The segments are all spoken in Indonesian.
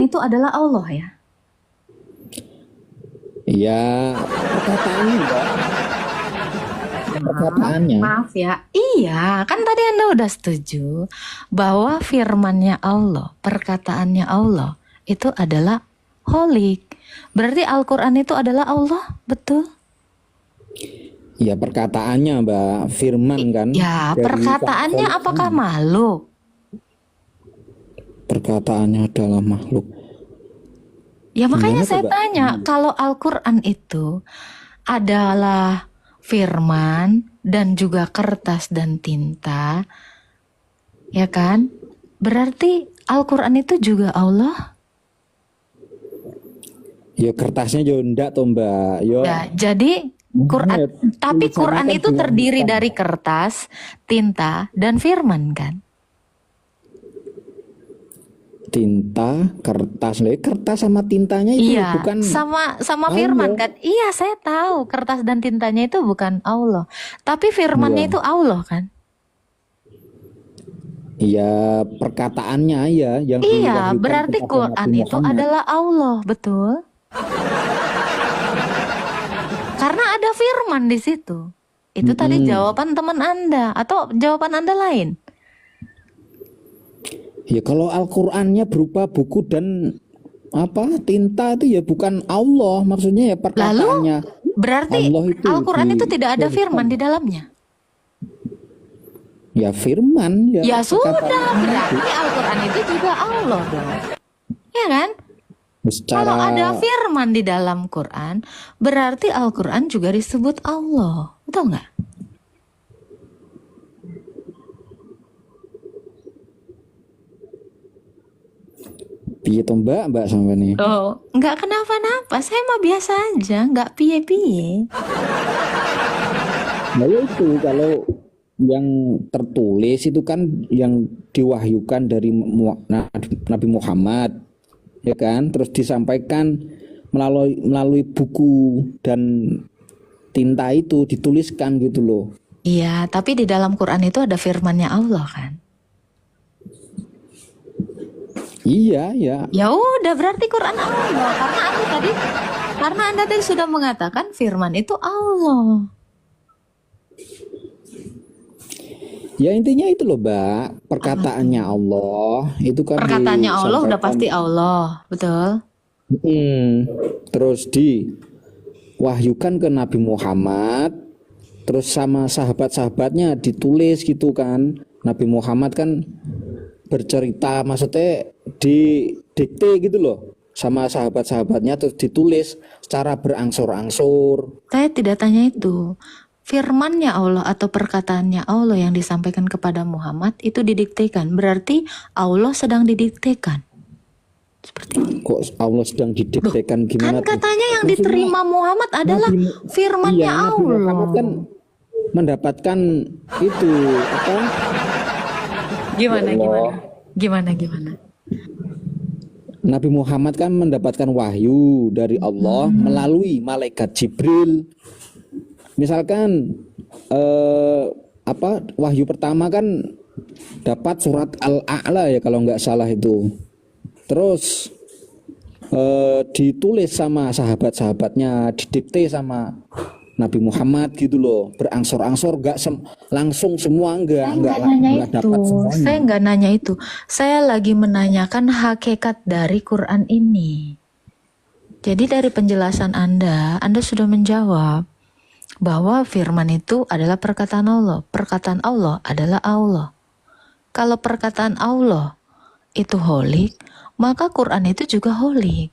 itu adalah Allah ya? Ya, perkataannya Mbak. Perkataannya. Maaf ya. Iya, kan tadi Anda udah setuju bahwa firman-Nya Allah, perkataannya Allah itu adalah holik. Berarti Al-Qur'an itu adalah Allah, betul? Ya perkataannya Mbak, firman kan. Ya, Dari perkataannya Khalik apakah kan. makhluk? Perkataannya adalah makhluk. Ya makanya Gimana tuh saya Mbak? tanya, kalau Al-Qur'an itu adalah firman dan juga kertas dan tinta, ya kan? Berarti Al-Qur'an itu juga Allah? Ya kertasnya yo ndak tuh Mbak. Yo Ya, jadi Quran, ya, tapi tulisannya Quran kan itu terdiri diwangikan. dari kertas, tinta, dan firman kan? Tinta, kertas. Lah, kertas sama tintanya itu Iya, bukan sama firman Allah. kan? Iya, saya tahu kertas dan tintanya itu bukan Allah, tapi firmannya Iya. itu Allah kan? Iya, perkataannya ya yang Iya, diwahyukan berarti kepada Quran Nabi itu Muhammad. adalah Allah, betul? Karena ada firman di situ. Itu tadi jawaban teman Anda atau jawaban Anda lain? Ya kalau Al-Qur'annya berupa buku dan apa tinta itu ya bukan Allah, maksudnya ya Lalu perkataannya berarti Allah itu Al-Quran itu tidak ada diwahyukan. firman di dalamnya? Ya firman ya Ya sudah, perkataannya itu. berarti Al-Quran itu juga Allah dong. Ya kan? Secara Kalau ada firman di dalam Quran, berarti Al-Quran juga disebut Allah. Betul nggak? piye to Mbak sampai nih. Oh, nggak kenapa-napa. Saya mah biasa aja, nggak piye-piye. Nah ya itu kalau yang tertulis itu kan yang diwahyukan dari Nabi Muhammad, ya kan, terus disampaikan melalui buku dan tinta itu dituliskan gitu loh. Iya, tapi di dalam Quran itu ada firmannya Allah kan? Iya ya. Ya udah, berarti Quran Allah. Karena Anda tadi sudah mengatakan firman itu Allah. Ya intinya itu loh Mbak, perkataannya Allah itu kan Perkataannya Allah udah disampaikan. pasti Allah, betul? Terus diwahyukan ke Nabi Muhammad, terus sama sahabat-sahabatnya ditulis gitu kan. Nabi Muhammad kan bercerita, maksudnya didikte gitu loh sama sahabat-sahabatnya, terus ditulis secara berangsur-angsur. Saya tidak tanya itu. Firmannya Allah atau perkataannya Allah yang disampaikan kepada Muhammad itu didiktekan. Berarti Allah sedang didiktekan. Seperti itu. Kok Allah sedang didiktekan Kan gimana tuh? katanya yang Maksudnya diterima Muhammad adalah firmannya iya, Nabi Muhammad kan Allah. mendapatkan itu apa? Gimana, Ya Allah. gimana? Nabi Muhammad kan mendapatkan wahyu dari Allah melalui malaikat Jibril. Misalkan wahyu pertama kan dapat surat Al-A'la ya kalau nggak salah itu. Terus ditulis sama sahabat-sahabatnya, didikte sama Nabi Muhammad gitu loh, berangsur-angsur, nggak langsung semua Saya nggak nanya nggak itu. dapat semuanya. Saya nggak nanya itu. Saya lagi menanyakan hakikat dari Quran ini. Jadi dari penjelasan Anda sudah menjawab bahwa firman itu adalah perkataan Allah. Perkataan Allah adalah Allah. Kalau perkataan Allah itu holik, maka Quran itu juga holik.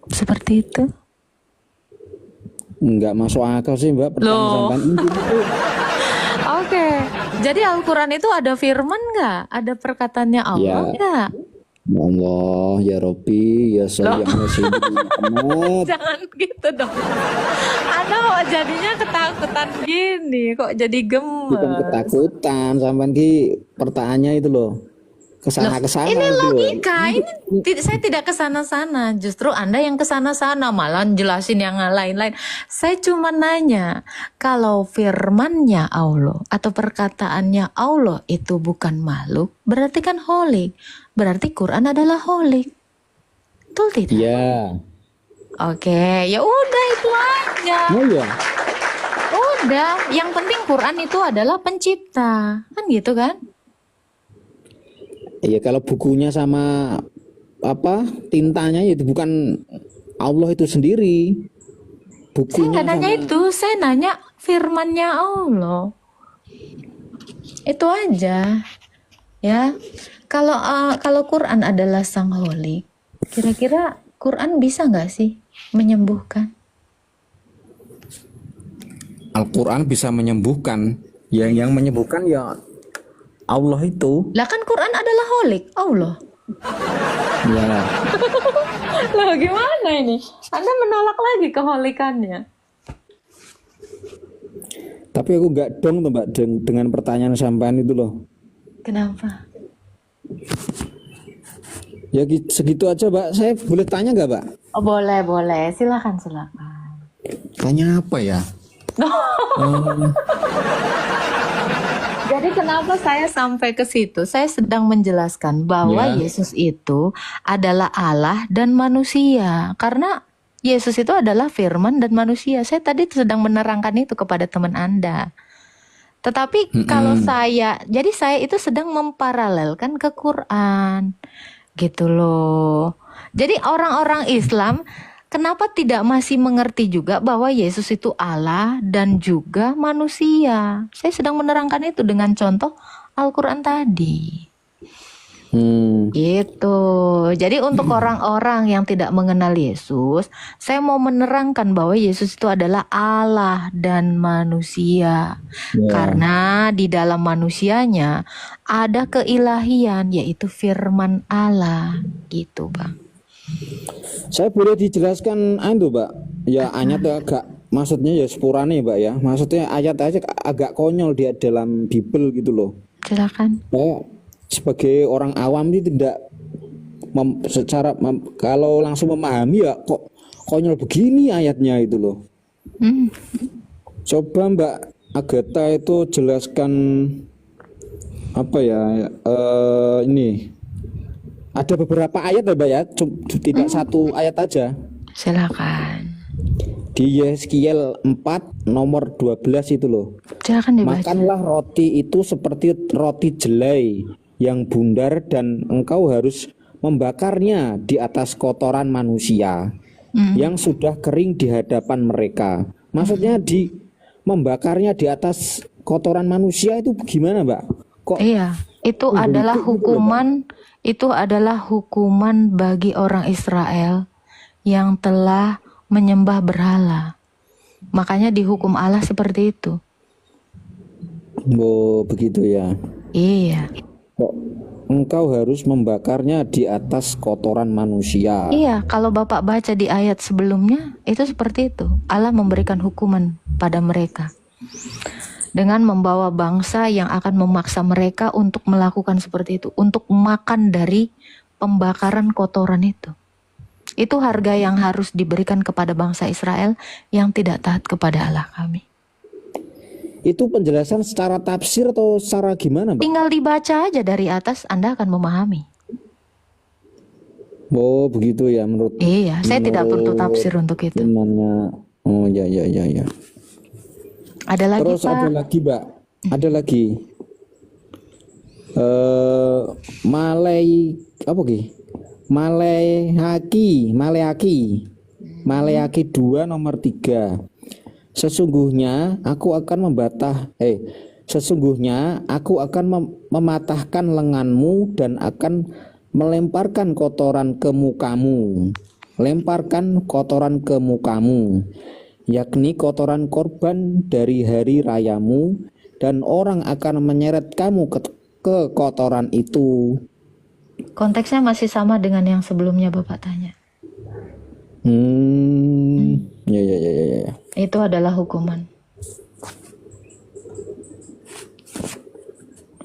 Seperti itu. Nggak masuk akal sih Mbak pertanyaan Loh. sampean itu. Oke. Jadi Al-Quran itu ada firman nggak? Ada perkataannya Allah Ya. nggak? Ya Allah, ya Robbi, ya Sayyidina Muhammad. Jangan gitu dong. Anda kok jadinya ketakutan gini, kok jadi Bukan gemes. ketakutan, sampean ki pertanyaannya itu loh. kesana kesana Ini gitu loh. logika, saya tidak kesana-sana. Justru Anda yang kesana-sana, malah jelasin yang lain-lain. Saya cuma nanya, kalau firmannya Allah atau perkataannya Allah itu bukan makhluk, berarti kan holik. Berarti Quran adalah holik. Betul tidak? Iya. Oke, ya udah itu aja. Oh iya. Udah, yang penting Quran itu adalah pencipta. Kan gitu kan? Iya, kalau bukunya sama apa tintanya itu bukan Allah itu sendiri. Saya Bukunya nggak nanya sama itu, saya nanya firmannya Allah. Itu aja. Ya. Kalau Quran adalah sang holik, kira-kira Quran bisa nggak sih menyembuhkan? Al-Quran bisa menyembuhkan. Yang menyembuhkan ya Allah itu. Lah kan Quran adalah holik, Allah. Ya. Loh gimana ini? Anda menolak lagi keholikannya. Tapi aku nggak dong tuh Mbak dengan pertanyaan sampean itu loh. Kenapa? Ya segitu aja Mbak. Saya boleh tanya nggak Mbak? Oh boleh, boleh. Silakan. Tanya apa ya? Jadi kenapa saya sampai ke situ? Saya sedang menjelaskan bahwa Ya. Yesus itu adalah Allah dan manusia. Karena Yesus itu adalah firman dan manusia. Saya tadi sedang menerangkan itu kepada teman Anda. Tetapi kalau jadi saya itu sedang memparalelkan ke Quran. Gitu loh. Jadi orang-orang Islam kenapa tidak masih mengerti juga bahwa Yesus itu Allah dan juga manusia? Saya sedang menerangkan itu dengan contoh Al-Quran tadi. Gitu. Jadi untuk orang-orang yang tidak mengenal Yesus, saya mau menerangkan bahwa Yesus itu adalah Allah dan manusia. Ya. Karena di dalam manusianya ada keilahian, yaitu firman Allah. Gitu, Bang. Saya boleh dijelaskan itu Mbak. Ya ayat agak maksudnya ya sepurane Mbak ya. Maksudnya ayat aja agak konyol dia dalam Bible gitu loh. Silakan. Saya sebagai orang awam itu tidak kalau langsung memahami ya kok konyol begini ayatnya itu loh. Coba Mbak Agatha itu jelaskan apa ya ini ada beberapa ayat ya Mbak ya, tidak satu ayat aja. Silakan. Di Yeskiel 4 nomor 12 itu loh. Silakan dibaca. Makanlah roti itu seperti roti jelai yang bundar dan engkau harus membakarnya di atas kotoran manusia yang sudah kering di hadapan mereka. Maksudnya membakarnya di atas kotoran manusia itu gimana Mbak? Kok Iya, itu adalah hukuman, bagi orang Israel yang telah menyembah berhala. Makanya dihukum Allah seperti itu. Oh begitu ya. Iya. Kok engkau harus membakarnya di atas kotoran manusia? Iya, kalau Bapak baca di ayat sebelumnya itu seperti itu. Allah memberikan hukuman pada mereka dengan membawa bangsa yang akan memaksa mereka untuk melakukan seperti itu, untuk makan dari pembakaran kotoran itu. Itu harga yang harus diberikan kepada bangsa Israel yang tidak taat kepada Allah kami. Itu penjelasan secara tafsir atau secara gimana Mbak? Tinggal dibaca aja dari atas, Anda akan memahami. Oh begitu ya menurut. Iya, saya tidak butuh tafsir untuk itu. Firmannya. Oh ya. Ada lagi Terus Pak? ada lagi Mbak. Ada lagi. Maleaki 2 nomor 3. Sesungguhnya aku akan mematahkan lenganmu dan akan melemparkan kotoran ke mukamu. Lemparkan kotoran ke mukamu, yakni kotoran korban dari hari rayamu, dan orang akan menyeret kamu ke kotoran itu. Konteksnya masih sama dengan yang sebelumnya Bapak tanya. Ya. Itu adalah hukuman.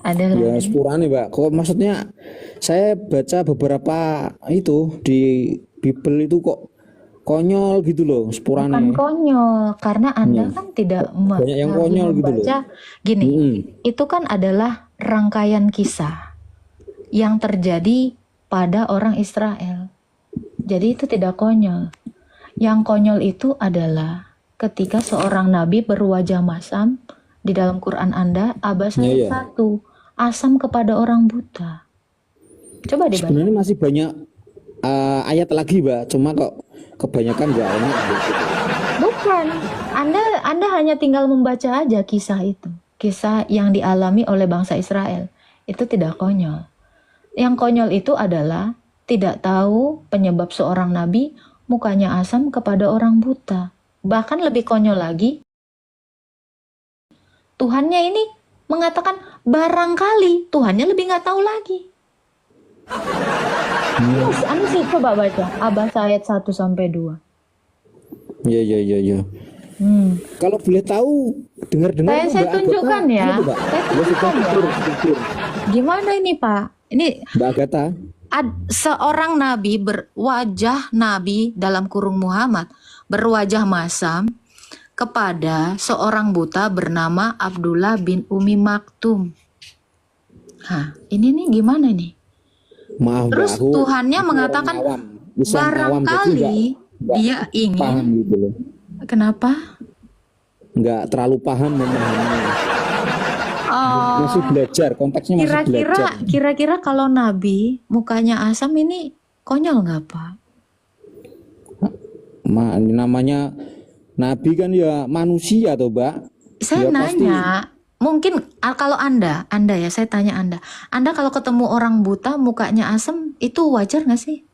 Ada Ya lagi? sepurane Mbak. Kok maksudnya saya baca beberapa itu di Bible itu kok konyol gitu loh Bukan sepurane. konyol, karena Anda Hmm. kan tidak Banyak yang lagi konyol gitu loh. membaca. Gini, Mm-mm. itu kan adalah rangkaian kisah yang terjadi pada orang Israel. Jadi itu tidak konyol. Yang konyol itu adalah ketika seorang nabi berwajah masam di dalam Quran Anda, Abasa Ya, ayat ya. 1, asam kepada orang buta. Coba dibaca. Sebenarnya masih banyak ayat lagi, Mbak. Cuma kok kebanyakan nggak enak gitu. Bukan, Anda hanya tinggal membaca aja kisah itu. Kisah yang dialami oleh bangsa Israel. Itu tidak konyol. Yang konyol itu adalah tidak tahu penyebab seorang nabi mukanya asam kepada orang buta. Bahkan lebih konyol lagi, Tuhannya ini mengatakan barangkali Tuhannya lebih nggak tahu lagi. Anda sih coba baca Abasa ayat 1 sampai 2. Ya, ya, ya, ya. Hmm. Kalau boleh tahu, dengar-dengar Saya Mbak tunjukkan Agatha, ya. anu tuh, Mbak. Saya Ya, sudah tunjukkan ya. tidur. Gimana ini Pak? Ini Mbak Agatha. seorang nabi berwajah nabi dalam kurung Muhammad berwajah masam kepada seorang buta bernama Abdullah bin Umi Maktum. Hah, ini nih gimana nih? Maaf, Mbak, Terus aku Tuhannya orang mengatakan awam. Islam awam, jadi barangkali nggak dia ingin. paham gitu loh. Kenapa? Nggak terlalu paham memahami. Oh, Masih belajar, konteksnya masih belajar. kira-kira kalau nabi mukanya asam ini konyol nggak Pak? Namanya Nabi kan ya manusia tuh, Mbak. Saya Ya pasti. nanya, mungkin kalau Anda ya, saya tanya Anda kalau ketemu orang buta mukanya asem, itu wajar nggak sih?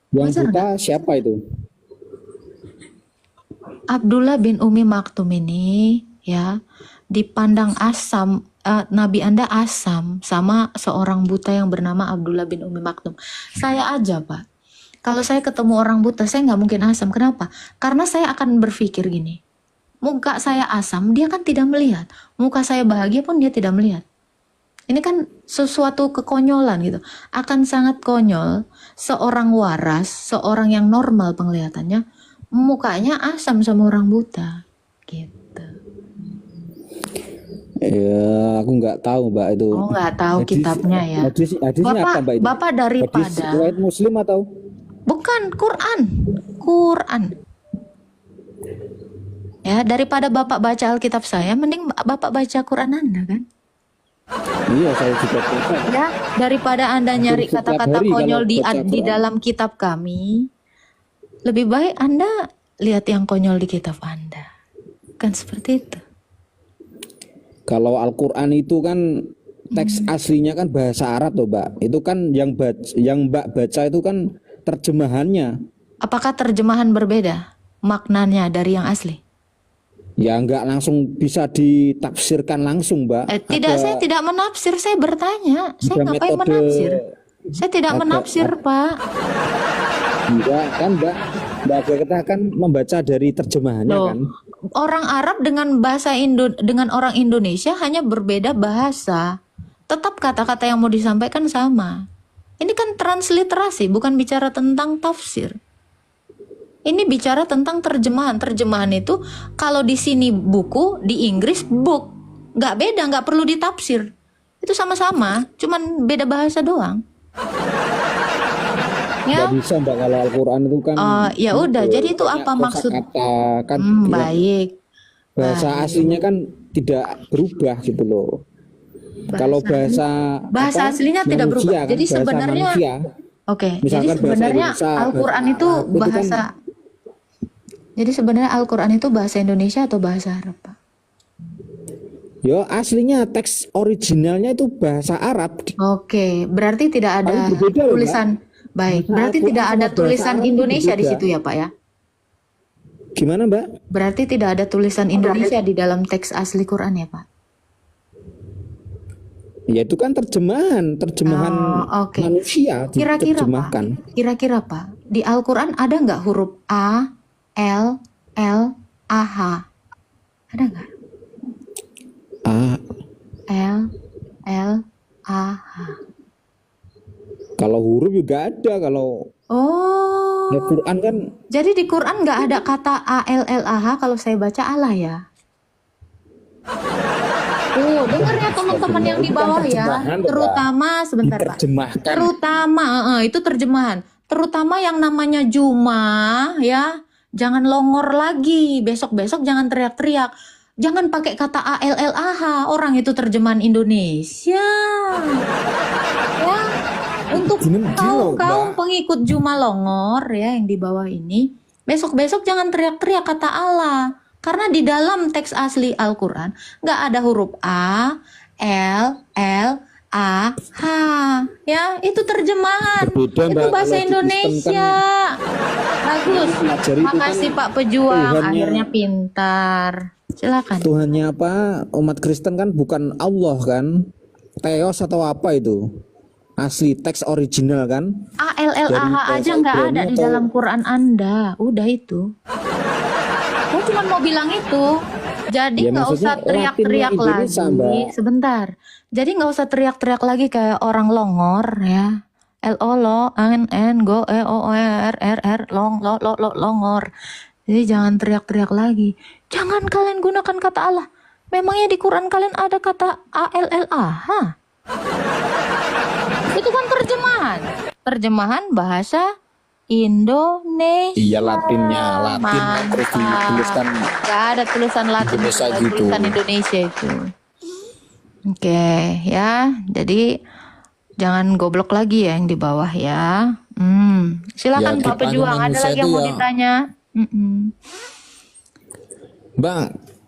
Yang Wajar buta siapa itu? Abdullah bin Umi Maktum ini ya dipandang asam, Nabi Anda asam sama seorang buta yang bernama Abdullah bin Umi Maktum. Saya aja Pak, kalau saya ketemu orang buta saya nggak mungkin asam. Kenapa? Karena saya akan berpikir gini, muka saya asam dia kan tidak melihat, muka saya bahagia pun dia tidak melihat. Ini kan sesuatu kekonyolan gitu. Akan sangat konyol seorang waras, seorang yang normal penglihatannya, mukanya asam sama orang buta. Gitu. Ya, aku nggak tahu, Mbak, itu. Oh, nggak tahu kitabnya ya. Hadisnya apa, Mbak, itu? Bapak Hadis daripada riwayat Muslim atau? bukan Quran. Ya, daripada Bapak baca Alkitab saya, mending Bapak baca Quran Anda kan? Iya, saya juga baca. Ya, daripada Anda nyari setiap kata-kata hari konyol kalau di baca Quran. dalam kitab kami, lebih baik Anda lihat yang konyol di kitab Anda. Kan seperti itu. Kalau Al-Quran itu kan teks aslinya kan bahasa Arab tuh, Mbak. Itu kan yang Mbak baca itu kan terjemahannya. Apakah terjemahan berbeda maknanya dari yang asli? Ya nggak langsung bisa ditafsirkan langsung, Mbak. Tidak, saya tidak menafsir, saya bertanya. Saya Ada ngapain metode- menafsir? Saya tidak ada- menafsir, Pak. Enggak kan, Mbak Agatha kan membaca dari terjemahannya Loh, kan. orang Arab dengan dengan orang Indonesia hanya berbeda bahasa. Tetap kata-kata yang mau disampaikan sama. Ini kan transliterasi, bukan bicara tentang tafsir. Ini bicara tentang terjemahan. Terjemahan itu kalau di sini buku, di Inggris book. Nggak beda, nggak perlu ditafsir. Itu sama-sama, cuman beda bahasa doang. Ya, Nggak bisa, Mbak, kalau Al-Quran itu kan. ya udah. Jadi itu apa maksud? Kata kan Baik. bahasa aslinya kan tidak berubah gitu loh. Kalau bahasa aslinya tidak berubah. kan, Jadi bahasa sebenarnya manusia. Oke, jadi Misalkan bahasa sebenarnya Indonesia, Al-Quran bahasa itu Arab, itu kan- bahasa. Jadi sebenarnya Al-Quran itu bahasa Indonesia atau bahasa Arab, Pak? Ya aslinya teks originalnya itu bahasa Arab. Oke, berarti tidak ada Tapi berbeda loh, tulisan. Baik, Bahasa berarti Al-Quran tidak sama ada bahasa tulisan Arab itu Indonesia di beda. situ ya, Pak ya? Gimana, Mbak? Berarti tidak ada tulisan Indonesia di dalam teks asli Quran ya, Pak? Ya itu kan terjemahan Oh, oke. manusia Kira-kira, diterjemahkan. Pak, Pak, di Al-Quran ada nggak huruf A, L, L, A, H? Ada nggak? A L L A H. Kalau huruf juga ada. Kalau Oh, Al-Quran kan jadi di Quran nggak ada kata A L L A H kalau saya baca Allah ya? Dengar ya teman-teman yang di itu kan bawah ya, terjemahan, Pak. terutama sebentar Pak. Diterjemahkan. Terutama itu terjemahan. Terutama yang namanya Juma ya, jangan longor lagi. Besok-besok jangan teriak-teriak. Jangan pakai kata A L L A H. Orang itu terjemahan Indonesia. Ya, untuk Gini loh, kaum Mbak. pengikut Juma Longor ya yang di bawah ini, besok-besok jangan teriak-teriak kata Allah. Karena di dalam teks asli Al-Quran nggak ada huruf A, L, L, A, H. Ya, itu terjemahan. Berbeda, Itu Mbak. bahasa Kalau di Kristen Indonesia. Bagus. pelajari itu kan Makasih Pak Pejuang, Tuhannya- akhirnya pintar. Silakan. Tuhannya apa? Umat Kristen kan bukan Allah kan? Theos atau apa itu? Asli teks original kan? A L L A Dari H bahasa aja nggak Ibrani ada di atau- dalam Quran Anda. Udah itu. Saya cuma mau bilang itu. Jadi Ya, nggak maksudnya usah teriak-teriak Latinnya Indonesia, lagi. Mbak. Sebentar. Jadi nggak usah teriak-teriak lagi kayak orang longor ya. L O lo N go E O O R R R long lo longor. Jadi jangan teriak-teriak lagi. Jangan kalian gunakan kata Allah. Memangnya di Quran kalian ada kata A L L A H? Itu kan terjemahan. Terjemahan bahasa Indonesia. Iya, Latinnya, Latin terus dituliskan Gak ada tulisan Latin, Indonesia ada gitu. tulisan Indonesia itu. Oke, ya. Jadi jangan goblok lagi ya yang di bawah ya. Silakan Ya, Pak kita Pejuang. Ada manusia lagi yang itu mau ya. ditanya?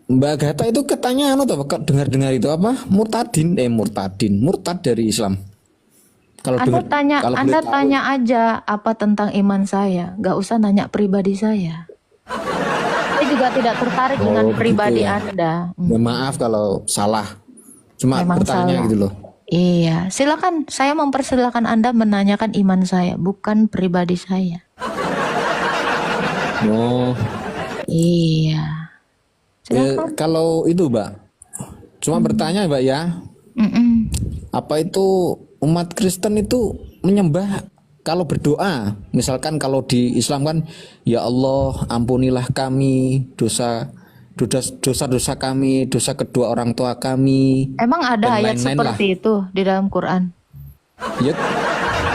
Mbak Agatha itu katanya kok dengar-dengar itu apa? Murtad dari Islam. Kalau Anda dengar, tanya, kalau boleh Anda tahu. tanya aja apa tentang iman saya. Gak usah nanya pribadi saya. Saya juga tidak tertarik dengan begitu pribadi ya. Anda. Ya, maaf kalau salah. Cuma Memang bertanya salah. gitu loh. Iya, silakan. Saya mempersilahkan Anda menanyakan iman saya, bukan pribadi saya. Oh, Iya. Silakan. kalau itu, Mbak. Cuma bertanya, Mbak ya. Mm-mm. Apa itu umat Kristen itu menyembah kalau berdoa? Misalkan kalau di Islam kan, ya Allah, ampunilah kami dosa kami, dosa kedua orang tua kami. Emang ada Dan ayat lain-lain seperti itu di dalam Quran? Ya,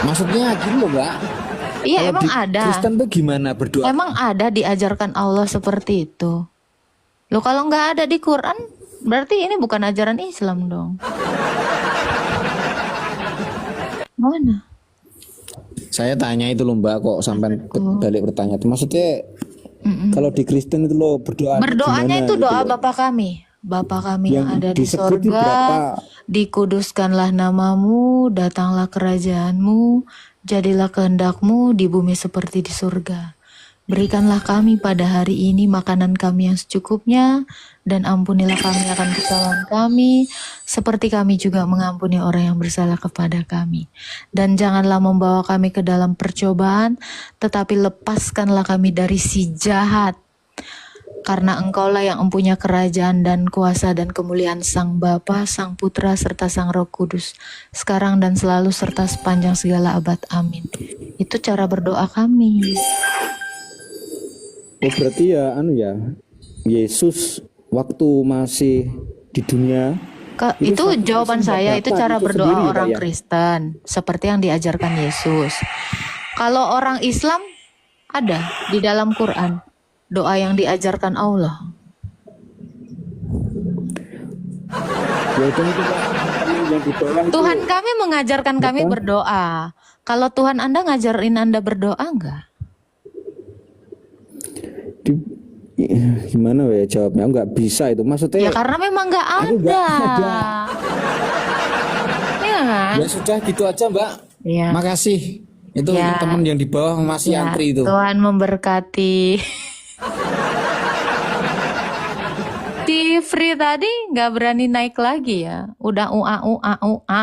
maksudnya gini loh, Mbak. Iya, Kalau emang di ada. Kristen tuh gimana berdoa? Emang ada diajarkan Allah seperti itu. Loh, kalau nggak ada di Quran, berarti ini bukan ajaran Islam dong. Mana? Saya tanya itu loh, Mbak, kok sampai balik bertanya. Maksudnya kalau di Kristen itu loh berdoa Berdoanya gimana itu gitu doa loh. Bapa kami. Bapa kami yang Yang ada di disebut di sorga, berapa- dikuduskanlah namamu, datanglah kerajaanmu, jadilah kehendakmu di bumi seperti di surga. Berikanlah kami pada hari ini makanan kami yang secukupnya, dan ampunilah kami akan kesalahan kami, seperti kami juga mengampuni orang yang bersalah kepada kami. Dan janganlah membawa kami ke dalam percobaan, tetapi lepaskanlah kami dari si jahat. Karena Engkaulah yang mempunyai kerajaan dan kuasa dan kemuliaan Sang Bapa, Sang Putra, serta Sang Roh Kudus, sekarang dan selalu serta sepanjang segala abad. Amin. Itu cara berdoa kami. Oh, berarti ya Yesus waktu masih di dunia Itu jawaban saya, itu Bapa cara itu berdoa sendiri, Pak, orang ya? Kristen, seperti yang diajarkan Yesus. Kalau orang Islam, ada di dalam Quran, doa yang diajarkan Allah. ya itu Pak, yang di bawah itu. Tuhan kami mengajarkan kami berdoa. Kalau Tuhan Anda ngajarin Anda berdoa enggak? Gimana ya jawabnya? Nggak bisa itu. Maksudnya Ya karena memang nggak Aku ada. nggak ada. Iya kan? ya sudah gitu aja, Mbak. Iya. Makasih. Itu Ya. teman yang di bawah masih Ya, antri itu. Tuhan memberkati. Di free tadi nggak berani naik lagi ya. Udah ua ua ua.